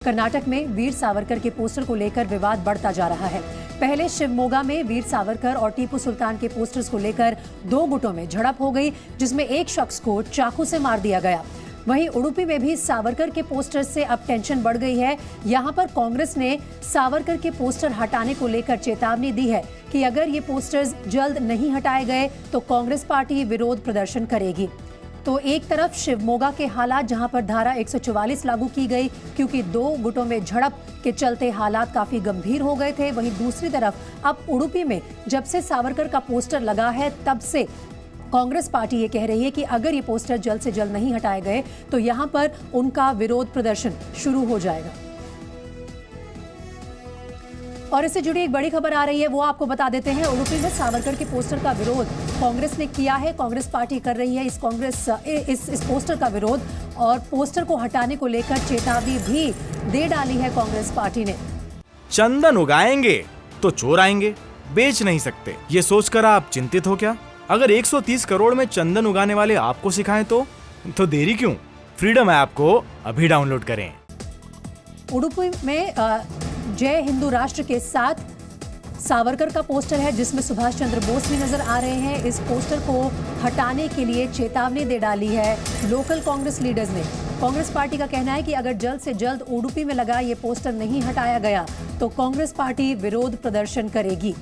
कर्नाटक में वीर सावरकर के पोस्टर को लेकर विवाद बढ़ता जा रहा है। पहले शिवमोगा में वीर सावरकर और टीपू सुल्तान के पोस्टर्स को लेकर दो गुटों में झड़प हो गई, जिसमें एक शख्स को चाकू से मार दिया गया। वहीं उडुपी में भी सावरकर के पोस्टर से अब टेंशन बढ़ गई है। यहां पर कांग्रेस ने सावरकर के पोस्टर हटाने को लेकर चेतावनी दी है कि अगर ये पोस्टर्स जल्द नहीं हटाए गए तो कांग्रेस पार्टी विरोध प्रदर्शन करेगी। तो एक तरफ शिवमोगा के हालात जहां पर धारा 144 लागू की गई क्योंकि दो गुटों में झड़प के चलते हालात काफी गंभीर हो गए थे, वहीं दूसरी तरफ अब उडुपी में जब से सावरकर का पोस्टर लगा है तब से कांग्रेस पार्टी ये कह रही है कि अगर ये पोस्टर जल्द से जल्द नहीं हटाए गए तो यहां पर उनका विरोध प्रदर्शन शुरू हो जाएगा। और इससे जुड़ी एक बड़ी खबर आ रही है, वो आपको बता देते हैं। उडुपी में सावरकर के पोस्टर का विरोध कांग्रेस ने किया है। कांग्रेस पार्टी कर रही है इस पोस्टर का विरोध और पोस्टर को हटाने को लेकर चेतावनी भी दे डाली है कांग्रेस पार्टी ने। चंदन उगाएंगे तो चोर आएंगे, बेच नहीं सकते, ये सोचकर आप चिंतित हो क्या? अगर 130 करोड़ में चंदन उगाने वाले आपको सिखाएं तो देरी क्यों? फ्रीडम ऐप को अभी डाउनलोड करें। उडुपी में जय हिंदू राष्ट्र के साथ सावरकर का पोस्टर है जिसमें सुभाष चंद्र बोस भी नजर आ रहे हैं। इस पोस्टर को हटाने के लिए चेतावनी दे डाली है लोकल कांग्रेस लीडर्स ने। कांग्रेस पार्टी का कहना है कि अगर जल्द से जल्द उडुपी में लगा ये पोस्टर नहीं हटाया गया तो कांग्रेस पार्टी विरोध प्रदर्शन करेगी।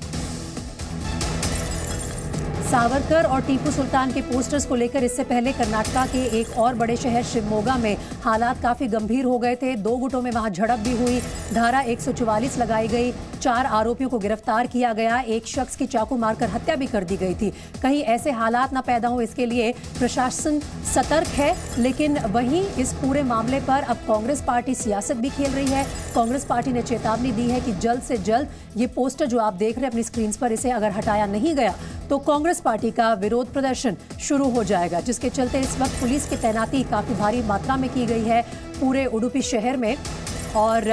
सावरकर और टीपू सुल्तान के पोस्टर्स को लेकर इससे पहले कर्नाटक के एक और बड़े शहर शिवमोगा में हालात काफी गंभीर हो गए थे। दो गुटों में वहां झड़प भी हुई, धारा 144 लगाई गई, 4 आरोपियों को गिरफ्तार किया गया, एक शख्स की चाकू मारकर हत्या भी कर दी गई थी। कहीं ऐसे हालात ना पैदा हो इसके लिए प्रशासन सतर्क है, लेकिन वहीं इस पूरे मामले पर अब कांग्रेस पार्टी सियासत भी खेल रही है। कांग्रेस पार्टी ने चेतावनी दी है कि जल्द से जल्द ये पोस्टर जो आप देख रहे हैं अपनी स्क्रीन पर, इसे अगर हटाया नहीं गया तो कांग्रेस पार्टी का विरोध प्रदर्शन शुरू हो जाएगा, जिसके चलते इस वक्त पुलिस की तैनाती काफी भारी मात्रा में की गई है पूरे उडुपी शहर में और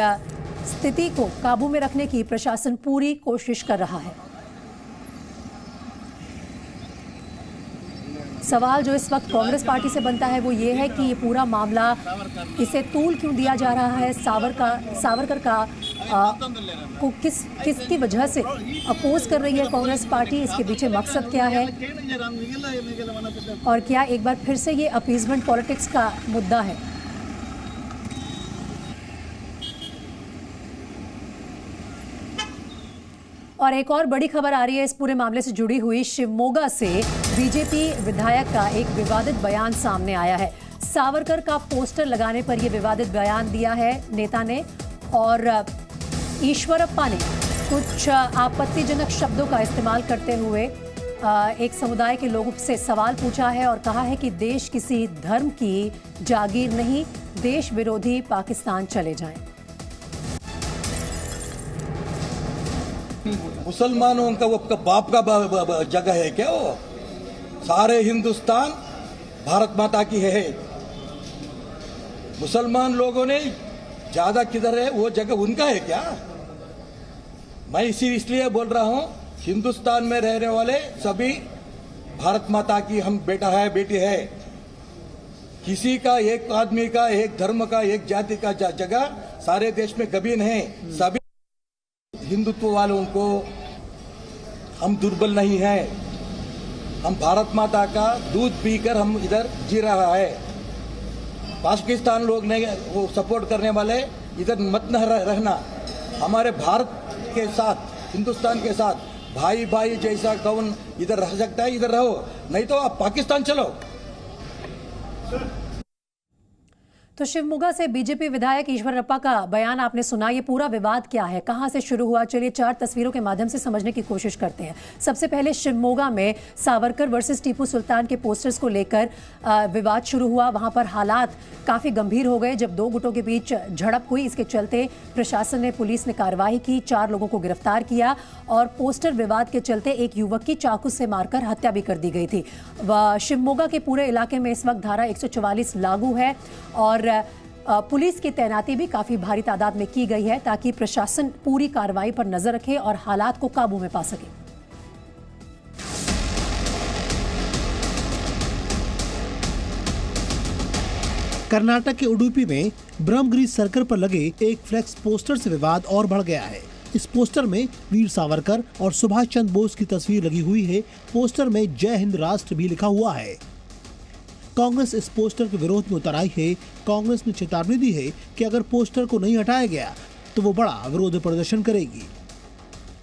स्थिति को काबू में रखने की प्रशासन पूरी कोशिश कर रहा है। सवाल जो इस वक्त कांग्रेस पार्टी से बनता है वो ये है कि ये पूरा मामला इसे तूल क्यों दिया जा रहा है? सावरकर का को किसकी वजह से अपोज कर रही है कांग्रेस पार्टी? इसके पीछे मकसद क्या है और क्या एक बार फिर से ये अपीजमेंट पॉलिटिक्स का मुद्दा है? और एक और बड़ी खबर आ रही है इस पूरे मामले से जुड़ी हुई। शिवमोगा से बीजेपी विधायक का एक विवादित बयान सामने आया है। सावरकर का पोस्टर लगाने पर यह विवादित बयान दिया है नेता ने और ईश्वरप्पा ने कुछ आपत्तिजनक शब्दों का इस्तेमाल करते हुए एक समुदाय के लोगों से सवाल पूछा है और कहा है कि देश किसी धर्म की जागीर नहीं, देश विरोधी पाकिस्तान चले जाएं। मुसलमानों का वो बाप का जगह है क्या? वो सारे हिंदुस्तान भारत माता की है। मुसलमान लोगों ने ज्यादा किधर है वो जगह उनका है क्या? मैं इसलिए बोल रहा हूं, हिंदुस्तान में रहने वाले सभी भारत माता की हम बेटा है बेटी है। किसी का, एक आदमी का, एक धर्म का, एक जाति का जगह सारे देश में कभी नहीं। सभी हिंदुत्व वालों को हम दुर्बल नहीं है। हम भारत माता का दूध पीकर हम इधर जी रहा है। पाकिस्तान लोग ने वो सपोर्ट करने वाले इधर मत न रहना। हमारे भारत के साथ, हिंदुस्तान के साथ भाई भाई जैसा कौन इधर रह सकता है? इधर रहो, नहीं तो आप पाकिस्तान चलो। तो शिवमोगा से बीजेपी विधायक ईश्वरप्पा का बयान आपने सुना। ये पूरा विवाद क्या है, कहां से शुरू हुआ? चलिए 4 तस्वीरों के माध्यम से समझने की कोशिश करते हैं। सबसे पहले शिवमोगा में सावरकर वर्सेस टीपू सुल्तान के पोस्टर्स को लेकर विवाद शुरू हुआ। वहां पर हालात काफी गंभीर हो गए जब दो गुटों के बीच झड़प हुई। इसके चलते प्रशासन ने, पुलिस ने कार्रवाई की, 4 लोगों को गिरफ्तार किया और पोस्टर विवाद के चलते एक युवक की चाकू से मारकर हत्या भी कर दी गई थी। शिवमोगा के पूरे इलाके में इस वक्त धारा 144 लागू है और पुलिस की तैनाती भी काफी भारी तादाद में की गई है ताकि प्रशासन पूरी कार्रवाई पर नजर रखे और हालात को काबू में पा सके। कर्नाटक के उडुपी में ब्रह्मगिरी सर्कल पर लगे एक फ्लेक्स पोस्टर से विवाद और बढ़ गया है। इस पोस्टर में वीर सावरकर और सुभाष चंद्र बोस की तस्वीर लगी हुई है। पोस्टर में जय हिंद राष्ट्र भी लिखा हुआ है। कांग्रेस इस पोस्टर के विरोध में उतर आई है। कांग्रेस ने चेतावनी दी है कि अगर पोस्टर को नहीं हटाया गया तो वो बड़ा विरोध प्रदर्शन करेगी।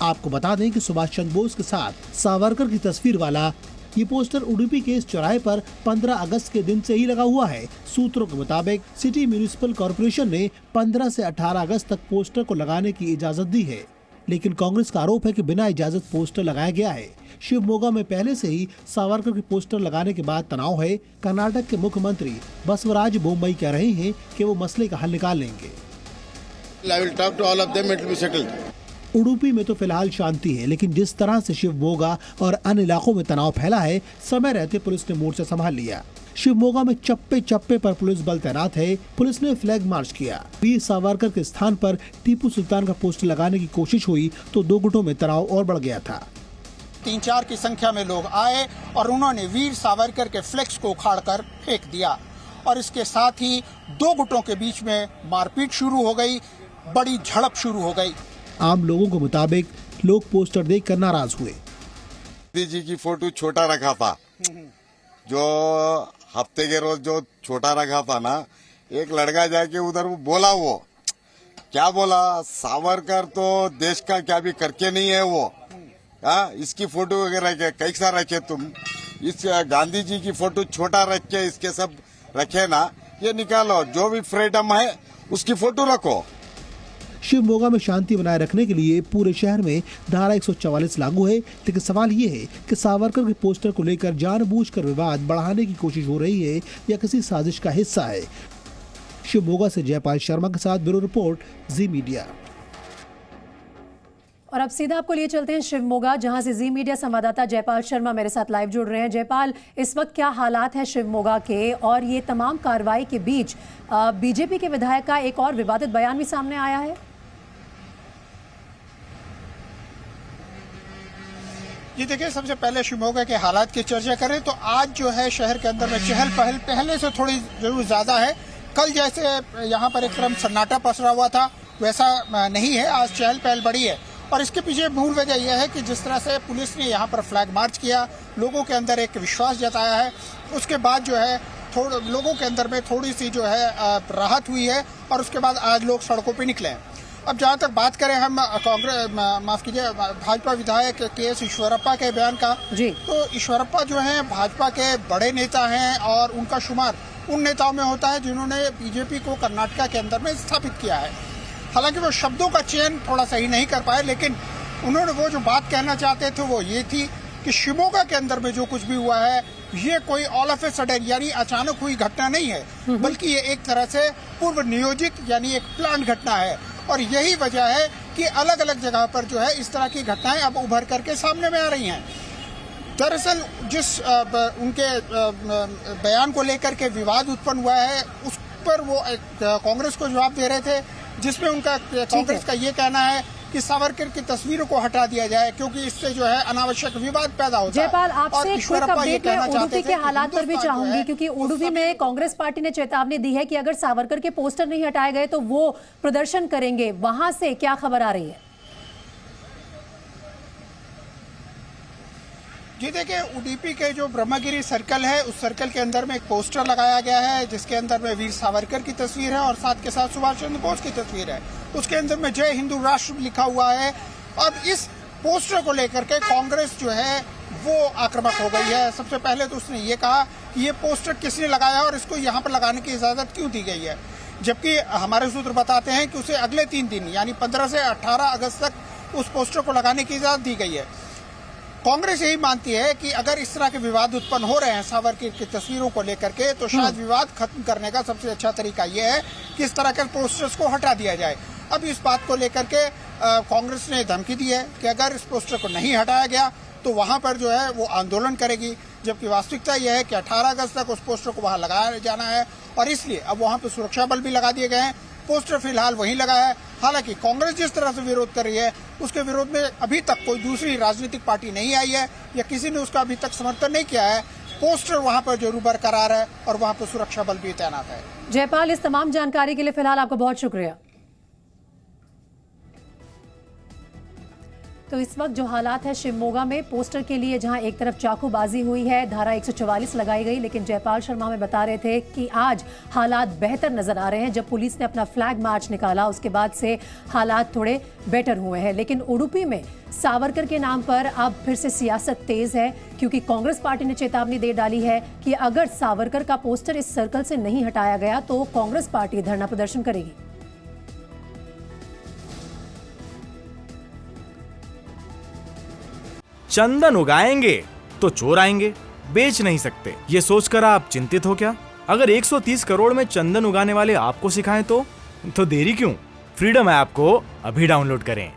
आपको बता दें कि सुभाष चंद्र बोस के साथ सावरकर की तस्वीर वाला ये पोस्टर उडुपी के इस चौराहे पर 15 अगस्त के दिन से ही लगा हुआ है। सूत्रों के मुताबिक सिटी म्यूनिसिपल कॉर्पोरेशन ने 15 से 18 अगस्त तक पोस्टर को लगाने की इजाजत दी है, लेकिन कांग्रेस का आरोप है कि बिना इजाजत पोस्टर लगाया गया है। शिवमोगा में पहले से ही सावरकर के पोस्टर लगाने के बाद तनाव है। कर्नाटक के मुख्यमंत्री बसवराज बोम्मई कह रहे हैं कि वो मसले का हल निकाल लेंगे। उडुपी में तो फिलहाल शांति है, लेकिन जिस तरह से शिवमोगा और अन्य इलाकों में तनाव फैला है, समय रहते पुलिस ने मोर्चा संभाल लिया। शिवमोगा में चप्पे चप्पे पर पुलिस बल तैनात है। पुलिस ने फ्लैग मार्च किया। वीर सावरकर के स्थान पर टीपू सुल्तान का पोस्टर लगाने की कोशिश हुई तो दो गुटों में तनाव और बढ़ गया था। 3-4 की संख्या में लोग आए और उन्होंने वीर सावरकर के फ्लेक्स को उखाड़कर फेंक दिया और इसके साथ ही दो गुटों के बीच में मारपीट शुरू हो गई, बड़ी झड़प शुरू हो गई। आम लोगों के मुताबिक लोग पोस्टर देखकर नाराज हुए। गांधी जी की फोटो छोटा रखा था, जो हफ्ते के रोज जो छोटा रखा था ना, एक लड़का जाके उधर बोला, वो क्या बोला, सावरकर तो देश का क्या भी करके नहीं है वो, इसकी फोटो वगैरह कैसा रखे तुम, इस गांधी जी की फोटो छोटा रख के इसके सब रखे ना, ये निकालो, जो भी फ्रीडम है उसकी फोटो रखो। शिवमोगा में शांति बनाए रखने के लिए पूरे शहर में धारा 144 लागू है, लेकिन सवाल ये है कि सावरकर के पोस्टर को लेकर जानबूझकर विवाद बढ़ाने की कोशिश हो रही है या किसी साजिश का हिस्सा है। शिवमोगा से जयपाल शर्मा के साथ ब्यूरो रिपोर्ट, जी मीडिया। और अब सीधा आपको लिए चलते हैं शिवमोगा, जहां से जी मीडिया संवाददाता जयपाल शर्मा मेरे साथ लाइव जुड़ रहे हैं। जयपाल, इस वक्त क्या हालात है शिवमोगा के, और ये तमाम कार्रवाई के बीच बीजेपी के विधायक का एक और विवादित बयान भी सामने आया है। ये देखिए, सबसे पहले शिवमोगा के हालात की चर्चा करें तो आज जो है शहर के अंदर में चहल पहल पहले से थोड़ी जरूर ज्यादा है। कल जैसे यहाँ पर एक तरफ सन्नाटा पसरा हुआ था वैसा नहीं है, आज चहल पहल बढ़ी है। और इसके पीछे मूल वजह यह है कि जिस तरह से पुलिस ने यहाँ पर फ्लैग मार्च किया, लोगों के अंदर एक विश्वास जताया है, उसके बाद जो है लोगों के अंदर में थोड़ी सी जो है राहत हुई है और उसके बाद आज लोग सड़कों पर निकले हैं। अब जहाँ तक बात करें हम कांग्रेस, माफ कीजिए, भाजपा विधायक के.एस. ईश्वरप्पा के बयान का जी, तो ईश्वरप्पा जो हैं भाजपा के बड़े नेता हैं और उनका शुमार उन नेताओं में होता है जिन्होंने बीजेपी को कर्नाटक के अंदर में स्थापित किया है। हालांकि वो शब्दों का चयन थोड़ा सही नहीं कर पाए, लेकिन उन्होंने वो जो बात कहना चाहते थे वो ये थी कि शिवमोगा के अंदर में जो कुछ भी हुआ है ये कोई ऑल ऑफ ए सडन यानी अचानक हुई घटना नहीं है, बल्कि ये एक तरह से पूर्व नियोजित यानी एक प्लान घटना है। और यही वजह है कि अलग अलग जगह पर जो है इस तरह की घटनाएं अब उभर करके सामने में आ रही हैं। दरअसल जिस उनके बयान को लेकर के विवाद उत्पन्न हुआ है उस पर वो कांग्रेस को जवाब दे रहे थे, जिसमें उनका कांग्रेस का ये कहना है कि सावरकर की तस्वीरों को हटा दिया जाए क्योंकि इससे जो है अनावश्यक विवाद पैदा होता है। जयपाल, आपसे क्विक अपडेट मैं उडुपी के हालात पर भी चाहूंगी, क्योंकि उडुपी में कांग्रेस पार्टी ने चेतावनी दी है कि अगर सावरकर के पोस्टर नहीं हटाए गए तो वो प्रदर्शन करेंगे। वहां से क्या खबर आ रही है? जी देखिए, उडुपी के जो ब्रह्मगिरी सर्कल है उस सर्कल के अंदर में एक पोस्टर लगाया गया है जिसके अंदर में वीर सावरकर की तस्वीर है और साथ के साथ सुभाष चंद्र बोस की तस्वीर है। उसके अंदर में जय हिंदू राष्ट्र लिखा हुआ है। अब इस पोस्टर को लेकर के कांग्रेस जो है वो आक्रामक हो गई है। सबसे पहले तो उसने ये कहा कि ये पोस्टर किसने लगाया और इसको यहाँ पर लगाने की इजाजत क्यों दी गई है, जबकि हमारे सूत्र बताते हैं कि उसे अगले 3 दिन यानी 15 से 18 अगस्त तक उस पोस्टर को लगाने की इजाजत दी गई है। कांग्रेस यही मानती है कि अगर इस तरह के विवाद उत्पन्न हो रहे हैं सावरकर की तस्वीरों को लेकर के, तो शायद विवाद खत्म करने का सबसे अच्छा तरीका यह है कि इस तरह के पोस्टर्स को हटा दिया जाए। अब इस बात को लेकर के कांग्रेस ने धमकी दी है कि अगर इस पोस्टर को नहीं हटाया गया तो वहां पर जो है वो आंदोलन करेगी, जबकि वास्तविकता यह है कि 18 अगस्त तक उस पोस्टर को वहां लगाया जाना है और इसलिए अब वहां पर सुरक्षा बल भी लगा दिए गए हैं। पोस्टर फिलहाल वहीं लगा है। हालांकि कांग्रेस जिस तरह से विरोध कर रही है उसके विरोध में अभी तक कोई दूसरी राजनीतिक पार्टी नहीं आई है या किसी ने उसका अभी तक समर्थन नहीं किया है। पोस्टर वहां पर जरूर बरकरार है और वहां पर सुरक्षा बल भी तैनात है। जयपाल, इस तमाम जानकारी के लिए फिलहाल आपका बहुत शुक्रिया। तो इस वक्त जो हालात है शिवमोगा में पोस्टर के लिए, जहां एक तरफ चाकूबाजी हुई है, धारा 144 लगाई गई, लेकिन जयपाल शर्मा में बता रहे थे कि आज हालात बेहतर नजर आ रहे हैं। जब पुलिस ने अपना फ्लैग मार्च निकाला उसके बाद से हालात थोड़े बेटर हुए हैं। लेकिन उडुपी में सावरकर के नाम पर अब फिर से सियासत तेज है, क्योंकि कांग्रेस पार्टी ने चेतावनी दे डाली है कि अगर सावरकर का पोस्टर इस सर्कल से नहीं हटाया गया तो कांग्रेस पार्टी धरना प्रदर्शन करेगी। चंदन उगाएंगे तो चोर आएंगे, बेच नहीं सकते, ये सोचकर आप चिंतित हो क्या? अगर 130 करोड़ में चंदन उगाने वाले आपको सिखाएं तो देरी क्यों? फ्रीडम ऐप को अभी डाउनलोड करें।